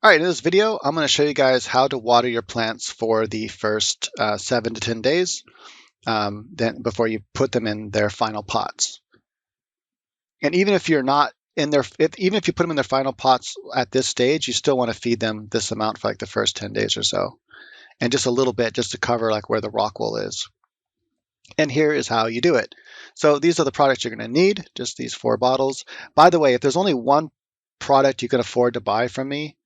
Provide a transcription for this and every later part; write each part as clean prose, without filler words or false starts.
All right, in this video, I'm going to show you guys how to water your plants for the first 7 to 10 days then before you put them in their final pots. And even if you're not in their, even if you put them in their final pots at this stage, you still want to feed them this amount for like the first 10 days or so, and just a little bit just to cover like where the rock wool is. And here is how you do it. So these are the products you're going to need, just these 4 bottles. By the way, if there's only one product you can afford to buy from me,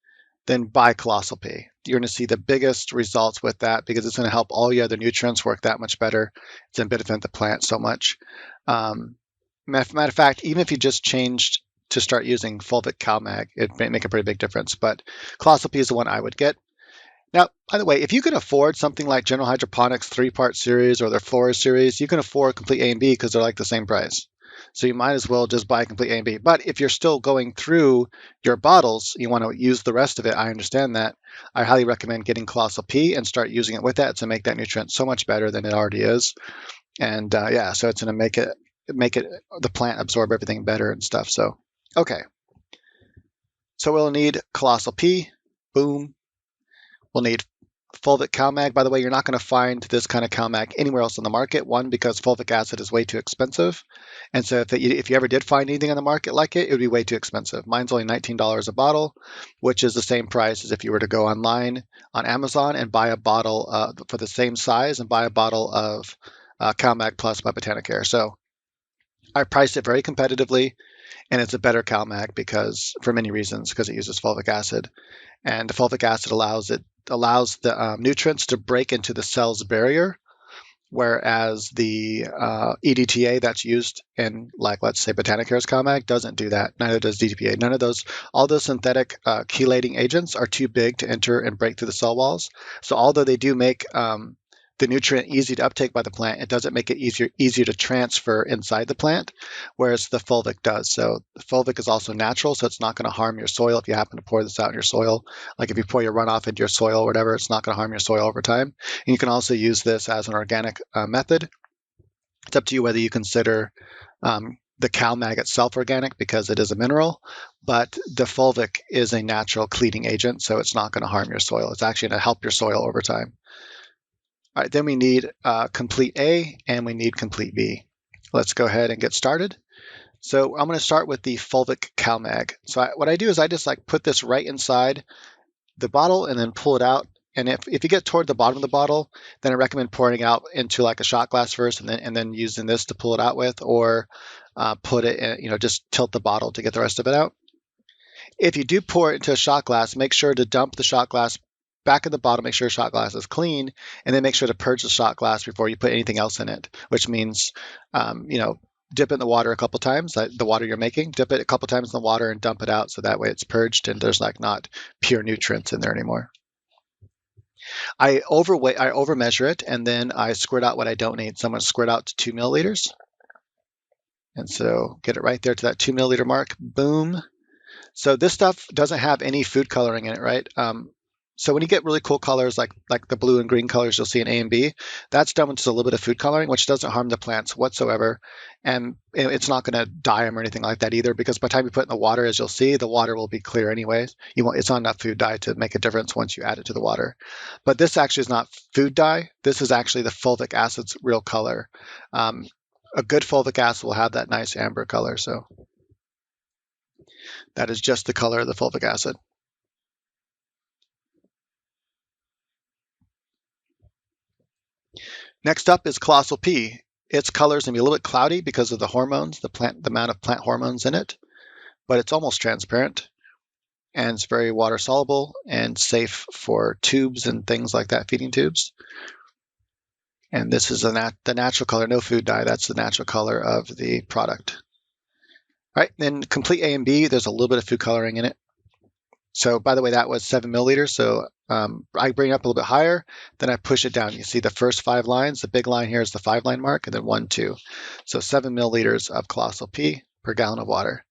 then buy Colossal P. You're going to see the biggest results with that because it's going to help all your other nutrients work that much better. It's going to benefit the plant so much. Matter of fact, even if you just changed to start using fulvic CalMag, it may make a pretty big difference. But Colossal P is the one I would get. Now, by the way, if you can afford something like General Hydroponics 3-part series or their Flora series, you can afford complete A and B because they're like the same price. So you might as well just buy complete A and B. But if you're still going through your bottles, you want to use the rest of it. I understand that. I highly recommend getting Colossal P and start using it with that to make that nutrient so much better than it already is. And yeah, so it's going to make it the plant absorb everything better and stuff. So okay, so we'll need Colossal P. Boom. We'll need fulvic CalMag. By the way, you're not going to find this kind of CalMag anywhere else on the market. One, because fulvic acid is way too expensive. And so if you ever did find anything on the market like it, it would be way too expensive. Mine's only $19 a bottle, which is the same price as if you were to go online on Amazon and buy a bottle for the same size and buy a bottle of CalMag Plus by Botanicare. So I priced it very competitively, and it's a better CalMag because for many reasons, because it uses fulvic acid. And the fulvic acid allows the nutrients to break into the cell's barrier, whereas the EDTA that's used in, like, let's say Botanicare's CalMag doesn't do that. Neither does DDPA. None of those, all those synthetic chelating agents are too big to enter and break through the cell walls. So although they do make the nutrient easy to uptake by the plant, it doesn't make it easier to transfer inside the plant, whereas the fulvic does. So the fulvic is also natural, so it's not going to harm your soil if you happen to pour this out in your soil. Like if you pour your runoff into your soil or whatever, it's not going to harm your soil over time. And you can also use this as an organic method. It's up to you whether you consider the CalMag itself organic because it is a mineral, but the fulvic is a natural cleaning agent, so it's not going to harm your soil. It's actually going to help your soil over time. All right, then we need complete A and we need complete B. Let's go ahead and get started. So I'm going to start with the fulvic CalMag. So what I do is I just like put this right inside the bottle and then pull it out. And if you get toward the bottom of the bottle, then I recommend pouring it out into like a shot glass first and then using this to pull it out with, or put it in, just tilt the bottle to get the rest of it out. If you do pour it into a shot glass, make sure to dump the shot glass back in the bottle, make sure your shot glass is clean, and then make sure to purge the shot glass before you put anything else in it, which means, dip it in the water a couple times, like the water you're making, dip it a couple times in the water and dump it out so that way it's purged and there's like not pure nutrients in there anymore. I over measure it, and then I squirt out what I don't need. So I'm going to squirt out to 2 milliliters. And so get it right there to that 2 milliliter mark. Boom. So this stuff doesn't have any food coloring in it, right? So when you get really cool colors like the blue and green colors you'll see in A and B, that's done with just a little bit of food coloring, which doesn't harm the plants whatsoever. And it's not going to dye them or anything like that either, because by the time you put it in the water, as you'll see, the water will be clear anyways. It's not enough food dye to make a difference once you add it to the water. But this actually is not food dye. This is actually the fulvic acid's real color. A good fulvic acid will have that nice amber color. So that is just the color of the fulvic acid. Next up is Colossal P. Its color is going to be a little bit cloudy because of the hormones, the amount of plant hormones in it, but it's almost transparent, and it's very water soluble and safe for tubes and things like that, feeding tubes. And this is the natural color, no food dye. That's the natural color of the product. All right, then complete A and B, there's a little bit of food coloring in it. So by the way, that was 7 milliliters. So I bring it up a little bit higher, then I push it down. You see the first 5 lines. The big line here is the 5-line mark, and then 1, 2. So 7 milliliters of Colossal P per gallon of water.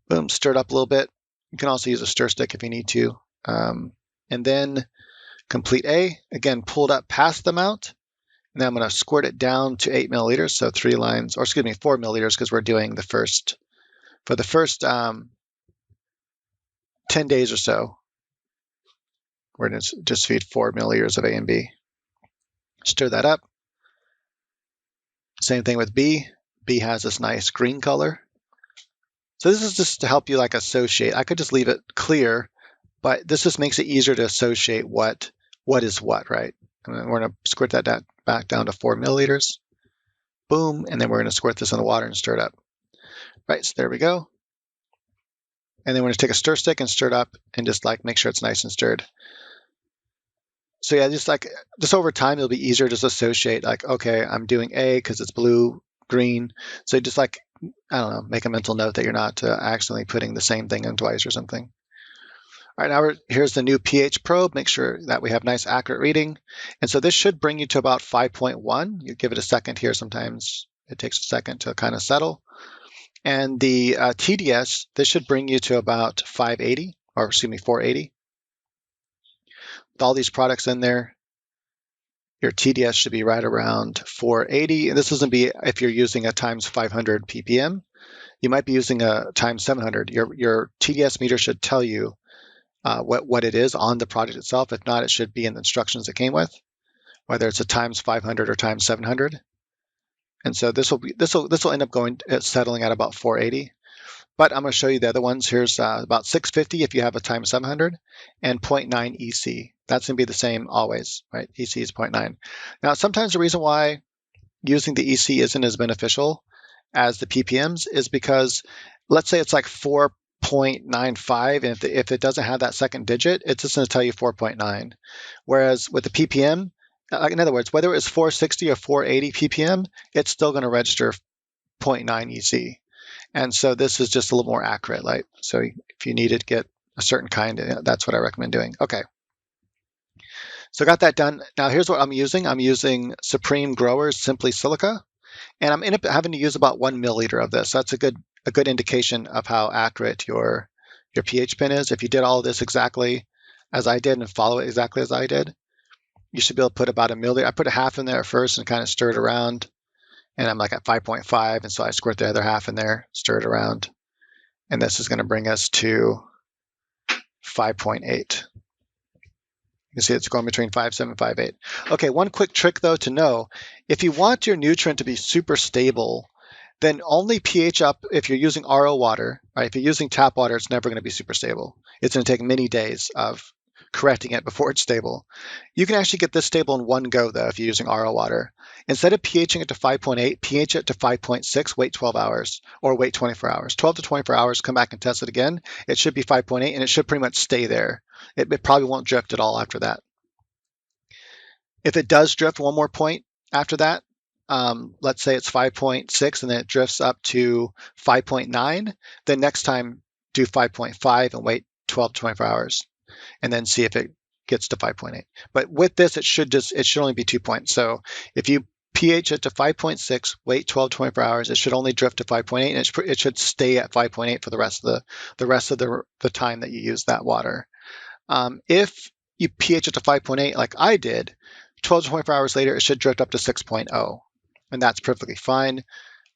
Boom, stir it up a little bit. You can also use a stir stick if you need to. And then complete A, again, pulled up past the amount. And then I'm going to squirt it down to 8 milliliters. So 3 lines, or excuse me, 4 milliliters, because we're doing for the first 10 days or so. we're going to just feed 4 milliliters of A and B. Stir that up. Same thing with B. B has this nice green color. So this is just to help you like associate. I could just leave it clear, but this just makes it easier to associate what is what, right? And we're going to squirt that back down to 4 milliliters. Boom, and then we're going to squirt this in the water and stir it up. Right, so there we go. And then we're going to take a stir stick and stir it up and just like make sure it's nice and stirred. So yeah, just over time, it'll be easier to just associate like, okay, I'm doing A because it's blue, green. So just like, I don't know, make a mental note that you're not accidentally putting the same thing in twice or something. All right, now here's the new pH probe. Make sure that we have nice accurate reading. And so this should bring you to about 5.1. You give it a second here. Sometimes it takes a second to kind of settle. And the TDS, this should bring you to about 580, or excuse me, 480. With all these products in there, your TDS should be right around 480. And this doesn't be if you're using a times 500 ppm. You might be using a times 700. Your TDS meter should tell you what it is on the product itself. If not, it should be in the instructions it came with, whether it's a times 500 or times 700. And so this will end up settling at about 480. But I'm going to show you the other ones. Here's about 650 if you have a times 700, and 0.9 EC. That's going to be the same always, right? EC is 0.9. Now, sometimes the reason why using the EC isn't as beneficial as the ppms is because, let's say it's like 4.95, and if it doesn't have that second digit, it's just going to tell you 4.9. Whereas with the ppm, in other words, whether it's 460 or 480 ppm, it's still going to register 0.9 EC. And so this is just a little more accurate. Like, so if you need to get a certain kind, that's what I recommend doing. Okay. So got that done. Now here's what I'm using. I'm using Supreme Growers Simply Silica, and I'm having to use about 1 milliliter of this. So that's a good indication of how accurate your pH pin is. If you did all of this exactly as I did and follow it exactly as I did, you should be able to put about a milliliter. I put a half in there first and kind of stir it around. And I'm like at 5.5, and so I squirt the other half in there, stir it around, and this is going to bring us to 5.8. You can see it's going between 5.7 and 5.8. Okay, one quick trick though to know, if you want your nutrient to be super stable, then only pH up if you're using RO water, right? If you're using tap water, it's never going to be super stable. It's going to take many days of correcting it before it's stable. You can actually get this stable in one go though if you're using RO water. Instead of pHing it to 5.8, pH it to 5.6, wait 12 hours or wait 24 hours. 12 to 24 hours, come back and test it again. It should be 5.8 and it should pretty much stay there. It probably won't drift at all after that. If it does drift one more point after that, let's say it's 5.6 and then it drifts up to 5.9, then next time do 5.5 and wait 12 to 24 hours. And then see if it gets to 5.8. But with this, it should only be 2 points. So if you pH it to 5.6, wait 12 to 24 hours, it should only drift to 5.8, and it should stay at 5.8 for the rest of the time that you use that water. If you pH it to 5.8 like I did, 12 to 24 hours later, it should drift up to 6.0, and that's perfectly fine.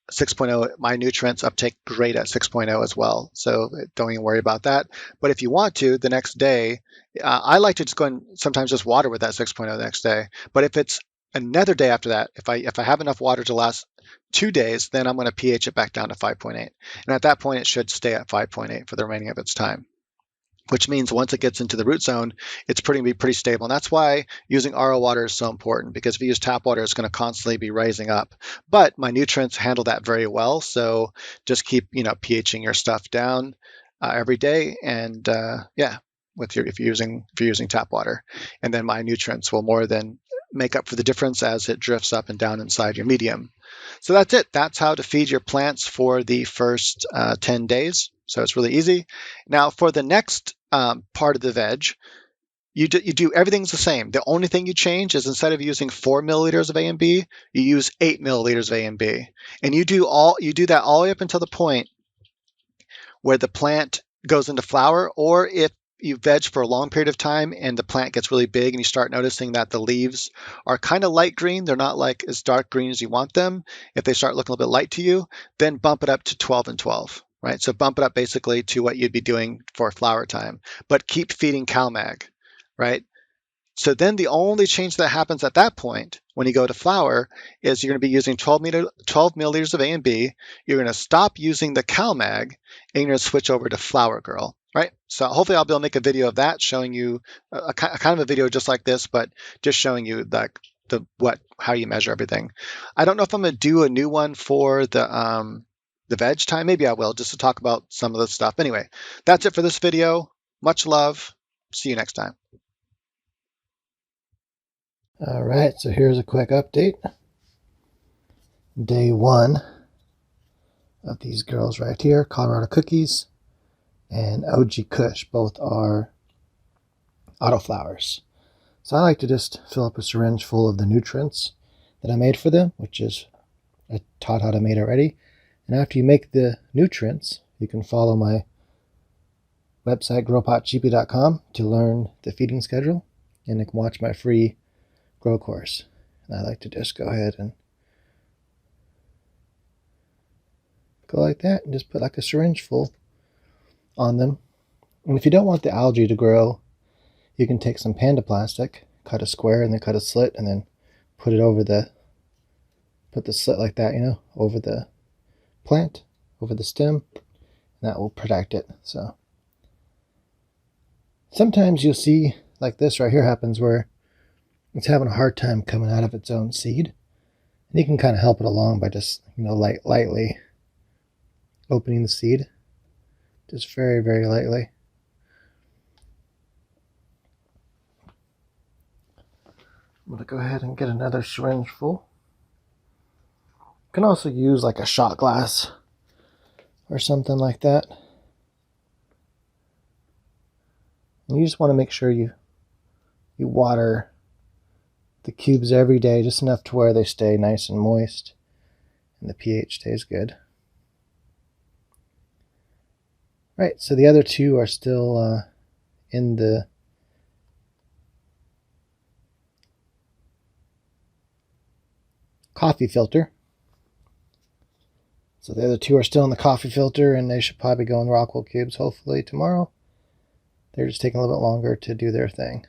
6.0, my nutrients uptake great at 6.0 as well, so don't even worry about that. But if you want to, the next day, I like to just go and sometimes just water with that 6.0 the next day. But if it's another day after that, if I have enough water to last 2 days, then I'm going to pH it back down to 5.8. And at that point, it should stay at 5.8 for the remaining of its time, which means once it gets into the root zone, it's pretty stable. And that's why using RO water is so important, because if you use tap water, it's going to constantly be rising up. But my nutrients handle that very well. So just keep, pHing your stuff down every day. And yeah, if you're using tap water, and then my nutrients will more than make up for the difference as it drifts up and down inside your medium. So that's it. That's how to feed your plants for the first 10 days. So it's really easy. Now for the next part of the veg, you do everything's the same. The only thing you change is instead of using 4 milliliters of A and B, you use 8 milliliters of A and B, and you do that all the way up until the point where the plant goes into flower, or if you veg for a long period of time and the plant gets really big and you start noticing that the leaves are kind of light green, they're not like as dark green as you want them. If they start looking a little bit light to you, then bump it up to 12 and 12. Right, so bump it up basically to what you'd be doing for flower time, but keep feeding CalMag, right? So then the only change that happens at that point when you go to flower is you're going to be using 12 milliliters of A and B. You're going to stop using the CalMag and you're going to switch over to Flower Girl, right? So hopefully I'll be able to make a video of that showing you a kind of a video just like this, but just showing you how you measure everything. I don't know if I'm going to do a new one for the veg time. Maybe I will, just to talk about some of the stuff. Anyway, that's it for this video. Much love. See you next time. All right, so here's a quick update. Day 1 of these girls right here, Colorado Cookies and OG Kush, both are autoflowers. So I like to just fill up a syringe full of the nutrients that I made for them, which is I taught how to make already. And after you make the nutrients, you can follow my website, growpotcheapy.com, to learn the feeding schedule, and you can watch my free grow course. And I like to just go ahead and go like that and just put like a syringe full on them. And if you don't want the algae to grow, you can take some panda plastic, cut a square and then cut a slit, and then put the slit like that, over the plant, over the stem, and that will protect it. So sometimes you'll see like this right here happens where it's having a hard time coming out of its own seed. And you can kind of help it along by just, lightly opening the seed. Just very, very lightly. I'm going to go ahead and get another syringe full. You can also use like a shot glass or something like that. And you just want to make sure you water the cubes every day, just enough to where they stay nice and moist and the pH stays good. Right, so the other two are still in the coffee filter. So the other two are still in the coffee filter, and they should probably go in Rockwell cubes hopefully tomorrow. They're just taking a little bit longer to do their thing.